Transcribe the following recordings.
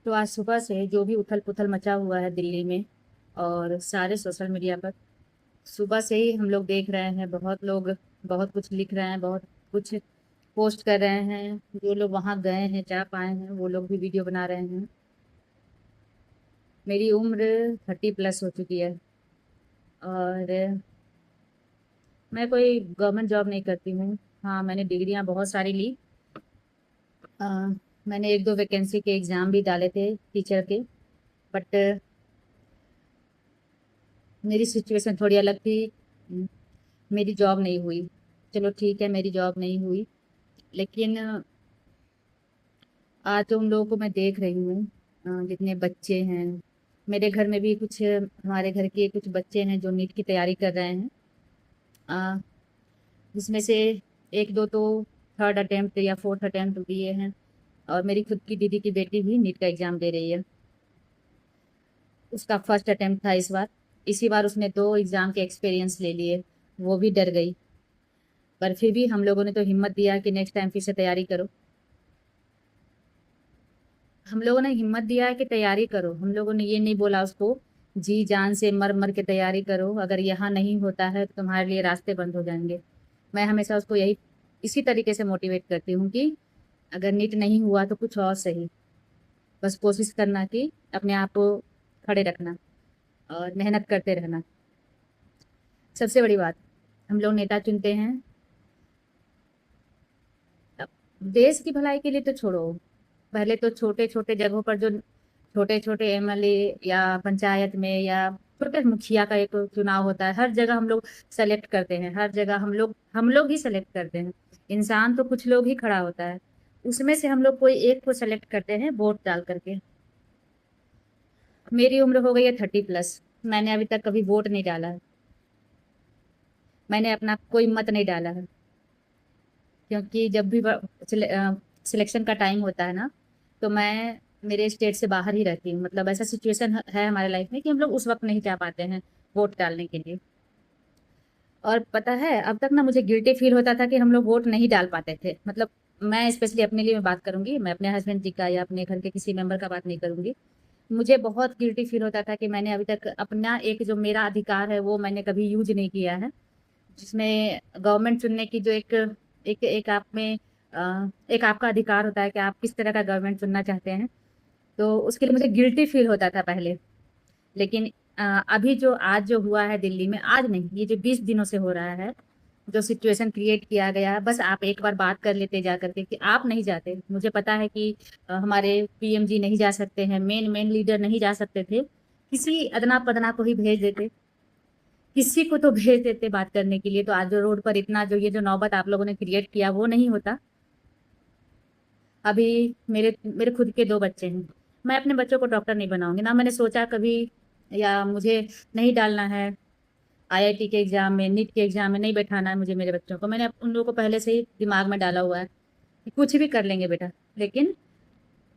तो आज सुबह से जो भी उथल पुथल मचा हुआ है दिल्ली में और सारे सोशल मीडिया पर, सुबह से ही हम लोग देख रहे हैं। बहुत लोग बहुत कुछ लिख रहे हैं, बहुत कुछ पोस्ट कर रहे हैं। जो लोग वहां गए हैं, जा पाए हैं, वो लोग भी वीडियो बना रहे हैं। मेरी उम्र 30+ हो चुकी है और मैं कोई गवर्नमेंट जॉब नहीं करती हूँ। हाँ, मैंने डिग्रियां बहुत सारी ली। अ, मैंने एक दो वैकेंसी के एग्ज़ाम भी डाले थे टीचर के, बट मेरी सिचुएशन थोड़ी अलग थी। मेरी जॉब नहीं हुई। चलो ठीक है, मेरी जॉब नहीं हुई, लेकिन आज उन लोगों को मैं देख रही हूँ। जितने बच्चे हैं, मेरे घर में भी कुछ, हमारे घर के कुछ बच्चे हैं जो नीट की तैयारी कर रहे हैं। अ, जिसमें से एक दो तो थर्ड अटेम्प्ट या फोर्थ अटेम्प्ट दिए हैं, और मेरी खुद की दीदी की बेटी भी नीट का एग्ज़ाम दे रही है। उसका फर्स्ट अटेम्प्ट था इस बार। इसी बार उसने 2 एग्ज़ाम के एक्सपीरियंस ले लिए। वो भी डर गई, पर फिर भी हम लोगों ने तो हिम्मत दिया कि नेक्स्ट टाइम फिर से तैयारी करो। हम लोगों ने हिम्मत दिया है कि तैयारी करो। हम लोगों ने ये नहीं बोला उसको जी जान से मर मर के तैयारी करो, अगर यहाँ नहीं होता है तो तुम्हारे लिए रास्ते बंद हो जाएंगे। मैं हमेशा उसको यही इसी तरीके से मोटिवेट करती हूँ कि अगर नीट नहीं हुआ तो कुछ और सही, बस कोशिश करना कि अपने आप को खड़े रखना और मेहनत करते रहना। सबसे बड़ी बात, हम लोग नेता चुनते हैं अब देश की भलाई के लिए तो छोड़ो। पहले तो छोटे छोटे जगहों पर जो छोटे छोटे एमएलए या पंचायत में या छोटे मुखिया का एक चुनाव होता है, हर जगह हम लोग सेलेक्ट करते हैं। हर जगह हम लोग ही सेलेक्ट करते हैं। इंसान तो कुछ लोग ही खड़ा होता है, उसमें से हम लोग कोई एक को सेलेक्ट करते हैं वोट डाल करके। मेरी उम्र हो गई है 30+। मैंने अभी तक कभी वोट नहीं डाला है। मैंने अपना कोई मत नहीं डाला है, क्योंकि जब भी सिलेक्शन का टाइम होता है ना, तो मैं मेरे स्टेट से बाहर ही रहती हूँ। मतलब ऐसा सिचुएशन है हमारे लाइफ में कि हम लोग उस वक्त नहीं जा पाते हैं वोट डालने के लिए। और पता है, अब तक ना मुझे गिल्टी फील होता था कि हम लोग वोट नहीं डाल पाते थे। मतलब मैं स्पेशली अपने लिए मैं बात करूंगी, मैं अपने हस्बैंड जी का या अपने घर के किसी मेंबर का बात नहीं करूंगी। मुझे बहुत गिल्टी फील होता था कि मैंने अभी तक अपना एक जो मेरा अधिकार है वो मैंने कभी यूज नहीं किया है। जिसमें गवर्नमेंट चुनने की जो एक एक एक आप में एक आपका अधिकार होता है कि आप किस तरह का गवर्नमेंट चुनना चाहते हैं। तो उसके लिए मुझे गिल्टी फील होता था पहले। लेकिन अभी जो आज जो हुआ है दिल्ली में, आज नहीं, ये जो 20 दिनों से हो रहा है, जो सिचुएशन क्रिएट किया गया है, बस आप एक बार बात कर लेते जा करके कि आप नहीं जाते। मुझे पता है कि हमारे पीएम जी नहीं जा सकते हैं, मेन मेन लीडर नहीं जा सकते थे, किसी अदना पदना को ही भेज देते, किसी को तो भेज देते बात करने के लिए। तो आज जो रोड पर इतना जो ये जो नौबत आप लोगों ने क्रिएट किया वो नहीं होता। अभी मेरे मेरे खुद के 2 बच्चे हैं। मैं अपने बच्चों को डॉक्टर नहीं बनाऊंगी ना, मैंने सोचा कभी, या मुझे नहीं डालना है आईआईटी के एग्जाम में, नीट के एग्जाम में नहीं बैठाना है मुझे मेरे बच्चों को। मैंने उन लोगों को पहले से ही दिमाग में डाला हुआ है कि कुछ भी कर लेंगे बेटा, लेकिन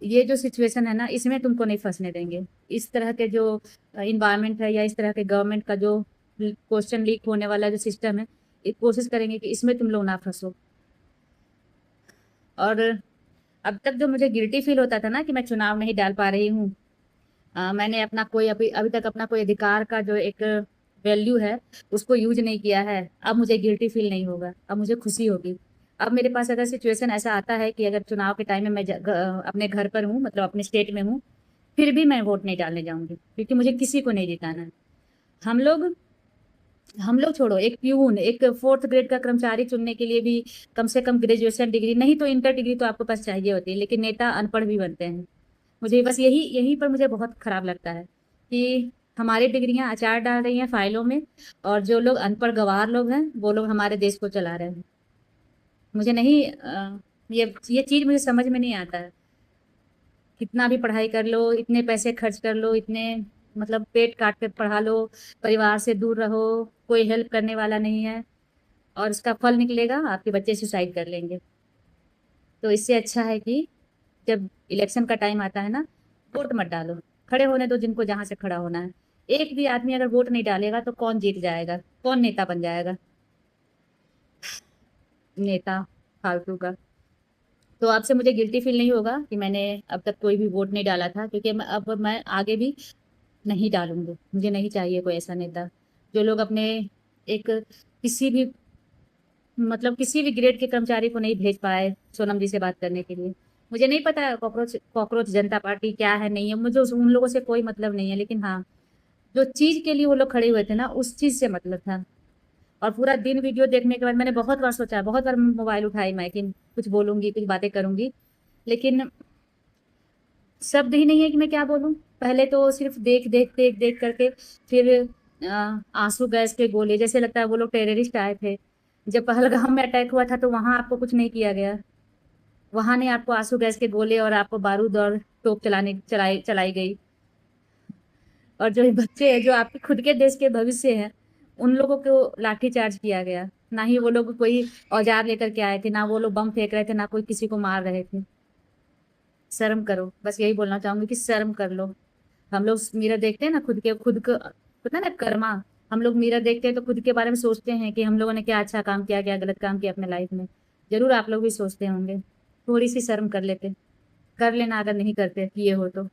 ये जो सिचुएशन है ना, इसमें तुमको नहीं फंसने देंगे। इस तरह के जो इन्वायरमेंट है या इस तरह के गवर्नमेंट का जो क्वेश्चन लीक होने वाला जो सिस्टम है, कोशिश करेंगे कि इसमें तुम लोग ना फंसो। और अब तक जो मुझे गिल्टी फील होता था ना कि मैं चुनाव नहीं डाल पा रही हूँ, मैंने अपना कोई अभी अभी तक अपना कोई अधिकार का जो एक वैल्यू है उसको यूज नहीं किया है। अब मुझे गिल्टी फील नहीं होगा, अब मुझे खुशी होगी। अब मेरे पास अगर सिचुएशन ऐसा आता है कि अगर चुनाव के टाइम में मैं अपने घर पर हूँ, मतलब अपने स्टेट में हूँ, फिर भी मैं वोट नहीं डालने जाऊंगी, क्योंकि मुझे किसी को नहीं जिताना है। हम लोग हम लोग छोड़ो, एक प्यून, एक फोर्थ ग्रेड का कर्मचारी चुनने के लिए भी कम से कम ग्रेजुएशन डिग्री, नहीं तो इंटर डिग्री तो आपके पास चाहिए होती है, लेकिन नेता अनपढ़ भी बनते हैं। मुझे बस यही यहीं पर मुझे बहुत खराब लगता है कि हमारी डिग्रियां अचार डाल रही हैं फाइलों में, और जो लोग अनपढ़ गंवार लोग हैं वो लोग हमारे देश को चला रहे हैं। मुझे नहीं ये चीज मुझे समझ में नहीं आता है। कितना भी पढ़ाई कर लो, इतने पैसे खर्च कर लो, इतने मतलब पेट काट के पढ़ा लो, परिवार से दूर रहो, कोई हेल्प करने वाला नहीं है, और इसका फल निकलेगा आपके बच्चे सुसाइड कर लेंगे। तो इससे अच्छा है कि जब इलेक्शन का टाइम आता है ना, वोट मत डालो, खड़े होने दो जिनको जहां से खड़ा होना है। एक भी आदमी अगर वोट नहीं डालेगा तो कौन जीत जाएगा, कौन नेता बन जाएगा? नेता फालतू का। तो आपसे मुझे गिल्टी फील नहीं होगा कि मैंने अब तक कोई भी वोट नहीं डाला था, क्योंकि मैं आगे भी नहीं डालूंगी। मुझे नहीं चाहिए कोई ऐसा नेता जो लोग अपने एक किसी भी मतलब किसी भी ग्रेड के कर्मचारी को नहीं भेज पाए सोनम जी से बात करने के लिए। मुझे नहीं पता कॉकरोच कॉकरोच जनता पार्टी क्या है नहीं है, मुझे उन लोगों से कोई मतलब नहीं है, लेकिन हाँ, जो चीज के लिए वो लोग खड़े हुए थे ना, उस चीज से मतलब था। और पूरा दिन वीडियो देखने के बाद मैंने बहुत बार सोचा, बहुत बार मोबाइल उठाई मैं कि कुछ बोलूंगी, कुछ बातें करूंगी, लेकिन शब्द ही नहीं है कि मैं क्या बोलूं। पहले तो सिर्फ देख देख करके फिर आंसू गैस के गोले, जैसे लगता है वो लोग टेररिस्ट आए थे। जब पहलगाम में अटैक हुआ था तो वहां आपको कुछ नहीं किया गया, वहां ने आपको आंसू गैस के गोले और आपको बारूद और तोप चलाई चलाई गई। और जो ये बच्चे हैं जो आपके खुद के देश के भविष्य हैं, उन लोगों को लाठी चार्ज किया गया। ना ही वो लोग कोई औजार लेकर के आए थे, ना वो लोग बम फेंक रहे थे, ना कोई किसी को मार रहे थे। शर्म करो, बस यही बोलना चाहूंगी कि शर्म कर लो। हम लोग मिरर देखते हैं ना, खुद को पता है ना कर्मा। हम लोग मिरर देखते हैं तो खुद के बारे में सोचते हैं कि हम लोगों ने क्या अच्छा काम किया, क्या गलत काम किया अपने लाइफ में। जरूर आप लोग भी सोचते होंगे। थोड़ी सी शर्म कर लेते, कर लेना अगर नहीं करते किए हो तो।